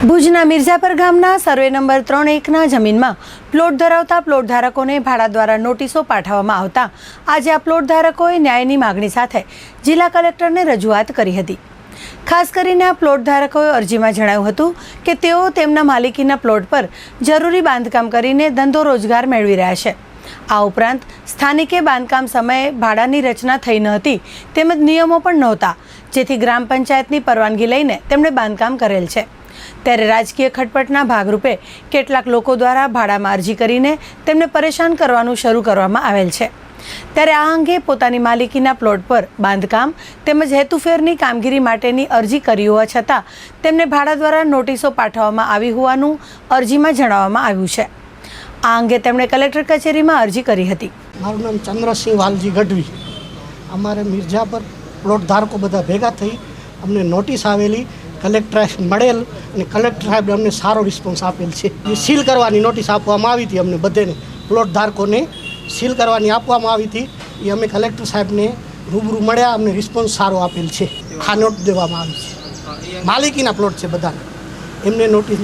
ભુજના મિર્ઝાપર ગામના survey number 3-1ના જમીનમાં પ્લોટ ધરાવતા પ્લોટ ધારકોને ભાડા દ્વારા નોટિસો પાઠવવામાં આવતા આજે આ પ્લોટ ધારકોએ ન્યાયની માગણી સાથે જિલ્લા કલેક્ટરને રજૂઆત કરી હતી। ખાસ કરીને આ પ્લોટ ધારકોએ અરજીમાં જણાવ્યું હતું કે તેઓ તેમના માલિકીના પ્લોટ પર જરૂરી બાંધકામ કરીને ધંધો રોજગાર મેળવી રહ્યા છે। આ ઉપરાંત સ્થાનિકે બાંધકામ સમયે ભાડાની રચના થઈ ન હતી તેમજ નિયમો પણ નહોતા, જેથી ગ્રામ પંચાયતની પરવાનગી લઈને તેમણે બાંધકામ કરેલ છે। ત્યારે રાજકીય ખટપટના ભાગરૂપે કેટલાક લોકો દ્વારા ભાડામાં અરજી કરીને તેમને પરેશાન કરવાનું શરૂ કરવામાં આવેલ છે। ત્યારે આ અંગે પોતાની માલિકીના પ્લોટ પર બાંધકામ તેમજ હેતુફેરની કામગીરી માટેની અરજી કરી હોવા છતાં તેમને ભાડા દ્વારા નોટિસો પાઠવવામાં આવી હોવાનું અરજીમાં જણાવવામાં આવ્યું છે। આ અંગે તેમણે કલેક્ટર કચેરીમાં અરજી કરી હતી। મારું નામ ચંદ્રસિંહ વાલજી ગઢવી। અમારે મિર્ઝાપર પ્લોટ ધારકો બધા ભેગા થઈ અમને નોટિસ આવેલી, કલેક્ટર મળેલ અને કલેક્ટર સાહેબે અમને સારો રિસ્પોન્સ આપેલ છે। જે સીલ કરવાની નોટિસ આપવામાં આવી હતી, અમને બધાને પ્લોટ ધારકોને સીલ કરવાની આપવામાં આવી હતી, એ અમે કલેક્ટર સાહેબને રૂબરૂ મળ્યા, અમને રિસ્પોન્સ સારો આપેલ છે। આ નોટ દેવામાં આવી છે, માલિકીના પ્લોટ છે બધા, એમને નોટિસ